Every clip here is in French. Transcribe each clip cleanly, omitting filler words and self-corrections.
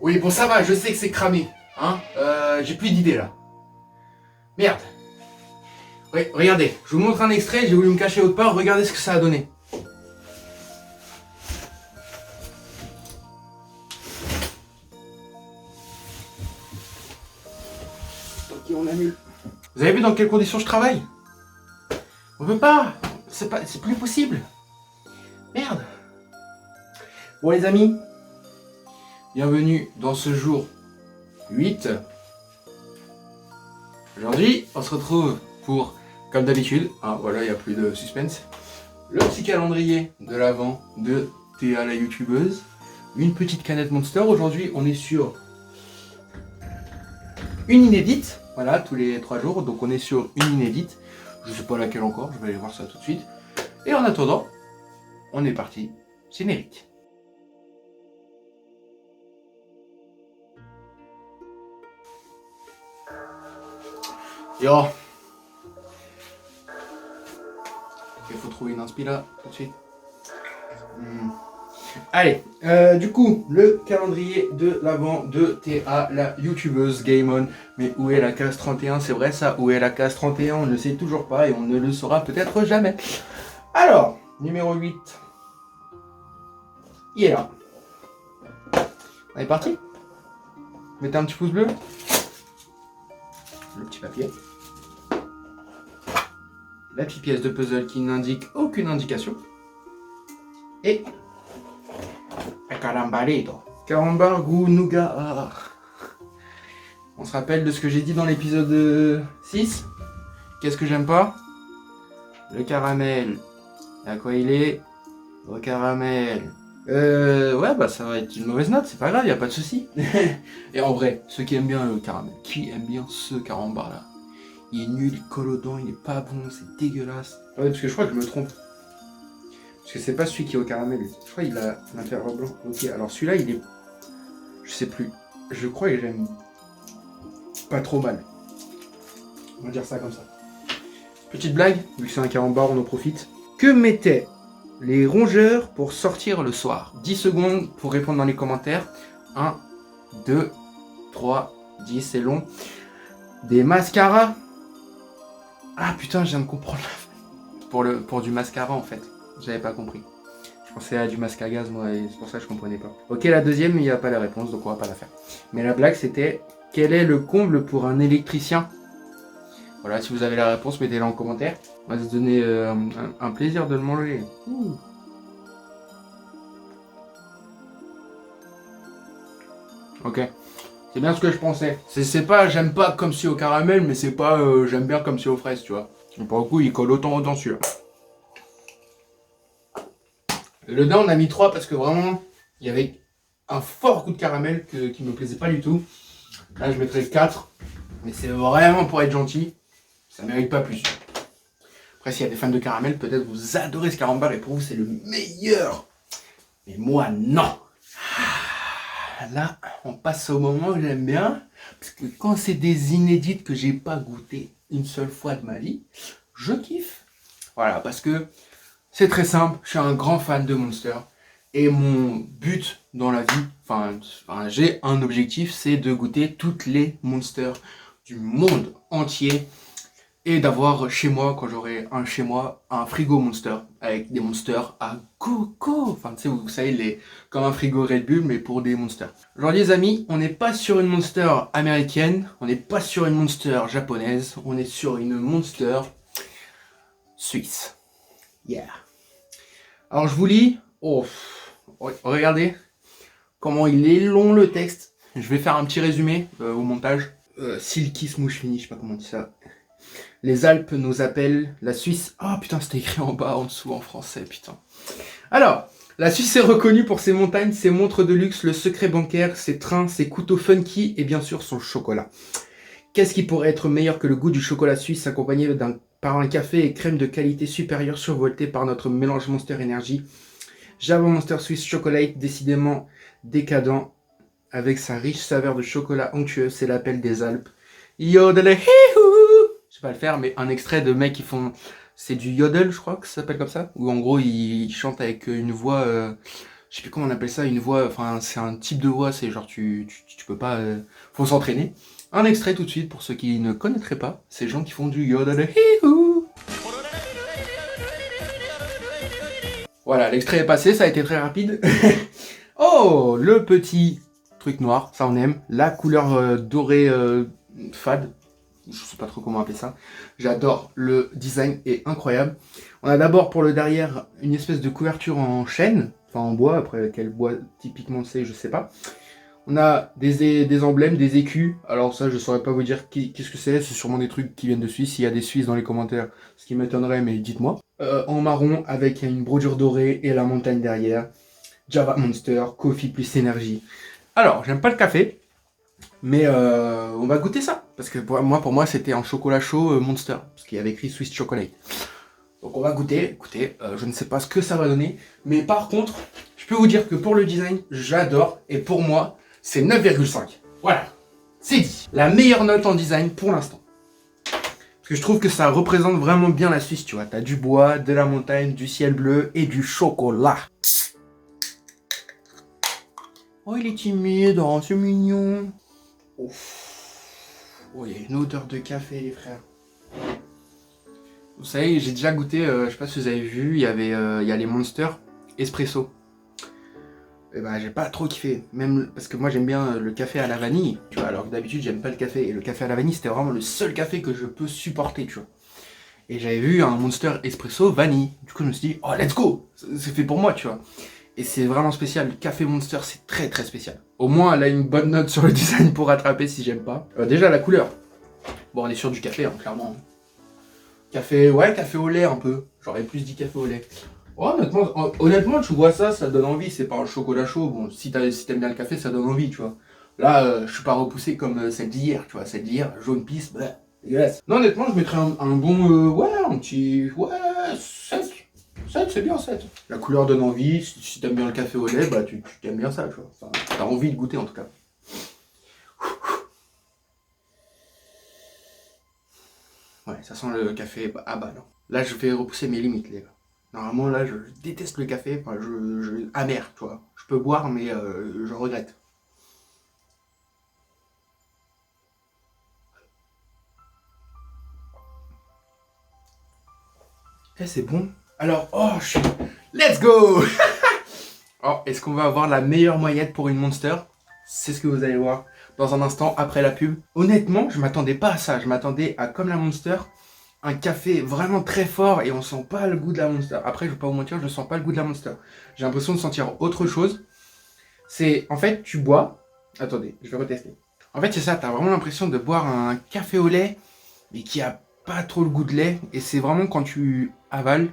Oui, bon, ça va, je sais que c'est cramé. Hein, j'ai plus d'idées là. Merde. Oui, regardez, je vous montre un extrait, j'ai voulu me cacher autre part, regardez ce que ça a donné. Ok, on annule. Vous avez vu dans quelles conditions je travaille? On peut pas. C'est plus possible. Merde. Bon les amis, bienvenue dans ce jour 8. Aujourd'hui, on se retrouve pour, comme d'habitude, voilà, il n'y a plus de suspense, le petit calendrier de l'avant de Théa la youtubeuse. Une petite canette Monster. Aujourd'hui, on est sur une inédite. Voilà, tous les 3 jours. Donc on est sur une inédite. Je sais pas laquelle encore, je vais aller voir ça tout de suite. Et en attendant, on est parti. Générique. Yo. Il faut trouver une inspi là, tout de suite. Allez, du coup, le calendrier de l'avant de Théa, la youtubeuse Game On. Mais où est la case 31? C'est vrai ça, où est la case 31? On ne le sait toujours pas et on ne le saura peut-être jamais. Alors, numéro 8. Il est là. On est parti? Mettez un petit pouce bleu. Le petit papier. La petite pièce de puzzle qui n'indique aucune indication. Et carambarito. Carambar, goût, nougat. On se rappelle de ce que j'ai dit dans l'épisode 6. Qu'est-ce que j'aime pas? Le caramel. Et à quoi il est? Au caramel. Ouais, bah ça va être une mauvaise note, c'est pas grave, y a pas de souci. Et en vrai, ceux qui aiment bien le caramel, qui aime bien ce carambar là? Il est nul, il colle aux dents, il est pas bon, c'est dégueulasse. Ouais, parce que je crois que je me trompe. Parce que c'est pas celui qui est au caramel. Je crois qu'il a l'intérieur blanc. Ok, alors celui-là, il est... Je sais plus. Je crois que j'aime pas trop mal. On va dire ça comme ça. Petite blague, vu que c'est un carambar, on en profite. Que mettaient les rongeurs pour sortir le soir? 10 secondes pour répondre dans les commentaires. 1, 2, 3, 10, c'est long. Des mascaras. Ah putain, je viens de comprendre. Pour du mascara en fait. J'avais pas compris. Je pensais à du masque à gaz moi et c'est pour ça que je comprenais pas. Ok, la deuxième, il n'y a pas la réponse donc on va pas la faire. Mais la blague c'était: quel est le comble pour un électricien? Voilà, si vous avez la réponse, mettez-la en commentaire. On va se donner un plaisir de le manger. Ouh. Ok. C'est bien ce que je pensais. C'est pas j'aime pas comme si au caramel, mais c'est pas j'aime bien comme si aux fraises, tu vois. Et pour le coup, il colle autant aux dents celui-là. Le daim, on a mis 3 parce que vraiment, il y avait un fort coup de caramel qui me plaisait pas du tout. Là, je mettrais 4. Mais c'est vraiment pour être gentil. Ça mérite pas plus. Après, s'il y a des fans de caramel, peut-être vous adorez ce carambar et pour vous, c'est le meilleur. Mais moi, non. Là, on passe au moment que j'aime bien. Parce que quand c'est des inédites que j'ai pas goûté une seule fois de ma vie, je kiffe. Voilà, parce que c'est très simple. Je suis un grand fan de Monster. Et mon but dans la vie, enfin j'ai un objectif, c'est de goûter toutes les Monsters du monde entier. Et d'avoir chez moi, quand j'aurai un chez moi, un frigo Monster avec des Monsters à coco. Enfin, tu sais, vous savez, comme un frigo Red Bull, mais pour des Monsters. Aujourd'hui, les amis, on n'est pas sur une Monster américaine, on n'est pas sur une Monster japonaise, on est sur une Monster suisse. Yeah. Alors, je vous lis. Oh, regardez comment il est long le texte. Je vais faire un petit résumé au montage. Silky Smooth Fini, je sais pas comment on dit ça. Les Alpes nous appellent, la Suisse... Oh putain, c'était écrit en bas, en dessous, en français, putain. Alors, la Suisse est reconnue pour ses montagnes, ses montres de luxe, le secret bancaire, ses trains, ses couteaux funky et bien sûr son chocolat. Qu'est-ce qui pourrait être meilleur que le goût du chocolat suisse accompagné par un café et crème de qualité supérieure survolté par notre mélange Monster Energy? Java Monster Swiss Chocolate, décidément décadent, avec sa riche saveur de chocolat onctueux, c'est l'appel des Alpes. Yodel hihou. Je sais pas le faire, mais un extrait de mecs qui font... C'est du yodel, je crois que ça s'appelle comme ça. Où en gros, ils chantent avec une voix je sais plus comment on appelle ça, une voix, enfin c'est un type de voix, c'est genre tu peux pas, faut s'entraîner. Un extrait tout de suite pour ceux qui ne connaîtraient pas, ces gens qui font du yodel hihou. Voilà, l'extrait est passé, ça a été très rapide. Oh, le petit truc noir, ça on aime. La couleur dorée fade, je sais pas trop comment appeler ça. J'adore, le design est incroyable. On a d'abord pour le derrière une espèce de couverture en chêne, enfin en bois, après quel bois typiquement c'est, je sais pas. On a des emblèmes, des écus. Alors ça, je saurais pas vous dire qu'est-ce que c'est sûrement des trucs qui viennent de Suisse. S'il y a des Suisses dans les commentaires, ce qui m'étonnerait, mais dites-moi. En marron, avec une brodure dorée et la montagne derrière. Java Monster, Coffee plus énergie. Alors, j'aime pas le café, mais on va goûter ça. Parce que pour moi c'était un chocolat chaud Monster, parce qu'il y avait écrit Swiss Chocolate. Donc on va goûter. Écoutez, je ne sais pas ce que ça va donner. Mais par contre, je peux vous dire que pour le design, j'adore. Et pour moi, c'est 9,5. Voilà, c'est dit. La meilleure note en design pour l'instant. Parce que je trouve que ça représente vraiment bien la Suisse, tu vois. T'as du bois, de la montagne, du ciel bleu et du chocolat. Oh, il est timide, oh, c'est mignon. Ouf. Oh, il y a une odeur de café, les frères. Vous savez, j'ai déjà goûté, je sais pas si vous avez vu, il y a les Monsters Espresso. Et bah, j'ai pas trop kiffé. Même parce que moi, j'aime bien le café à la vanille. Tu vois, alors que d'habitude, j'aime pas le café. Et le café à la vanille, c'était vraiment le seul café que je peux supporter, tu vois. Et j'avais vu un Monster Espresso vanille. Du coup, je me suis dit, oh, let's go! C'est fait pour moi, tu vois. Et c'est vraiment spécial. Le café Monster, c'est très très spécial. Au moins, elle a une bonne note sur le design pour rattraper si j'aime pas. Déjà, la couleur. Bon, on est sur du café, hein, clairement. Café, ouais, café au lait un peu. J'aurais plus dit café au lait. Oh, honnêtement, tu vois ça, ça donne envie. C'est pas un chocolat chaud. Bon, si t'aimes bien le café, ça donne envie, tu vois. Là, je suis pas repoussé comme celle d'hier, tu vois. Celle d'hier, jaune pisse, bah, dégueulasse. Non, honnêtement, je mettrais un bon, ouais, un petit, ouais, 7. 7, c'est bien 7. La couleur donne envie. Si t'aimes bien le café au lait, bah, tu t'aimes bien ça, tu vois. Enfin, t'as envie de goûter en tout cas. Ouais, ça sent le café. Ah bah non. Là, je vais repousser mes limites, les gars. Normalement, là, je déteste le café. Enfin, amer, tu vois. Je peux boire, mais je regrette. Eh, c'est bon. Alors, oh, let's go. Oh, est-ce qu'on va avoir la meilleure moyenne pour une Monster? C'est ce que vous allez voir dans un instant après la pub. Honnêtement, je m'attendais pas à ça. Je m'attendais à, comme la Monster, un café vraiment très fort et on sent pas le goût de la Monster. Après, je vais pas vous mentir, je ne sens pas le goût de la Monster. J'ai l'impression de sentir autre chose. C'est, en fait, tu bois. Attendez, je vais retester. En fait, c'est ça, t'as vraiment l'impression de boire un café au lait, mais qui a pas trop le goût de lait. Et c'est vraiment quand tu avales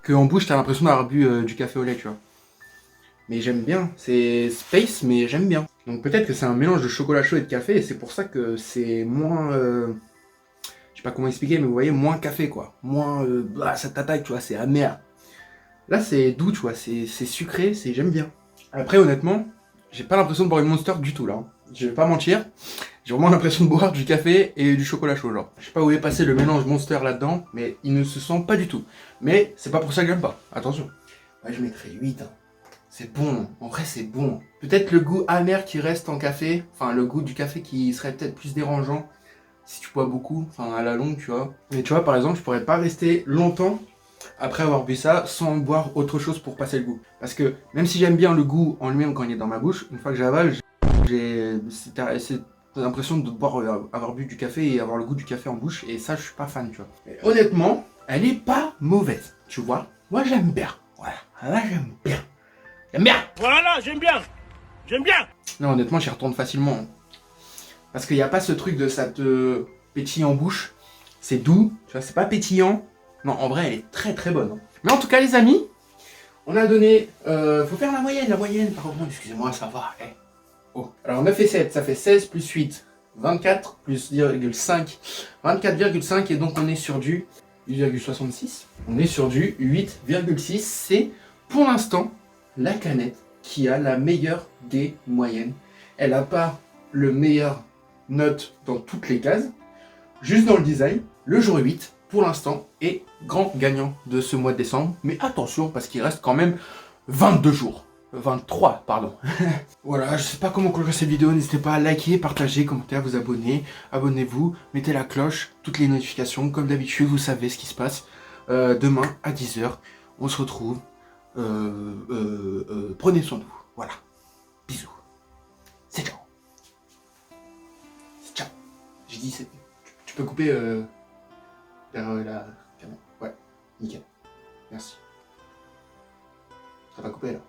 qu'en bouche, t'as l'impression d'avoir bu du café au lait, tu vois. Mais j'aime bien. C'est space, mais j'aime bien. Donc peut-être que c'est un mélange de chocolat chaud et de café, et c'est pour ça que c'est moins... je sais pas comment expliquer, mais vous voyez, moins café, quoi. Moins... ça t'attaque, tu vois, c'est amer. Là, c'est doux, tu vois, c'est sucré, j'aime bien. Après, honnêtement, j'ai pas l'impression de boire une Monster du tout, là. Hein. Je vais pas mentir. J'ai vraiment l'impression de boire du café et du chocolat chaud, genre. Je sais pas où est passé le mélange Monster là-dedans, mais il ne se sent pas du tout. Mais c'est pas pour ça que j'aime pas, attention. Ouais, je mettrais 8, hein. C'est bon, en vrai c'est bon. Peut-être le goût amer qui reste en café, enfin le goût du café qui serait peut-être plus dérangeant si tu bois beaucoup, enfin à la longue, tu vois. Mais tu vois, par exemple, je pourrais pas rester longtemps après avoir bu ça sans boire autre chose pour passer le goût. Parce que même si j'aime bien le goût en lui-même quand il est dans ma bouche, une fois que j'avale, j'ai l'impression de boire, avoir bu du café et avoir le goût du café en bouche, et ça je suis pas fan, tu vois. Mais honnêtement, elle est pas mauvaise, tu vois. Moi j'aime bien, voilà, là j'aime bien. J'aime bien. Voilà, j'aime bien. J'aime bien. Non, honnêtement, j'y retourne facilement. Hein. Parce qu'il n'y a pas ce truc de ça te pétille en bouche. C'est doux, tu vois, c'est pas pétillant. Non, en vrai, elle est très très bonne. Hein. Mais en tout cas, les amis, on a donné... faut faire la moyenne, par contre, excusez-moi, ça va. Eh. Oh. Alors, 9 et 7, ça fait 16 plus 8, 24 plus 0,5, 24,5, et donc on est sur du 8,66. On est sur du 8,6. C'est, pour l'instant, la canette qui a la meilleure des moyennes. Elle n'a pas le meilleur note dans toutes les cases, juste dans le design. Le jour 8, pour l'instant, est grand gagnant de ce mois de décembre. Mais attention, parce qu'il reste quand même 22 jours. 23, pardon. Voilà, je sais pas comment conclure cette vidéo, n'hésitez pas à liker, partager, commenter, vous abonner. Abonnez-vous, mettez la cloche, toutes les notifications. Comme d'habitude, vous savez ce qui se passe. Demain, à 10h, on se retrouve. Prenez soin de vous. Voilà. Bisous. C'est ciao. C'est ciao. J'ai dit c'est... Tu peux couper la caméra. Ouais, nickel. Merci. Ça va couper là.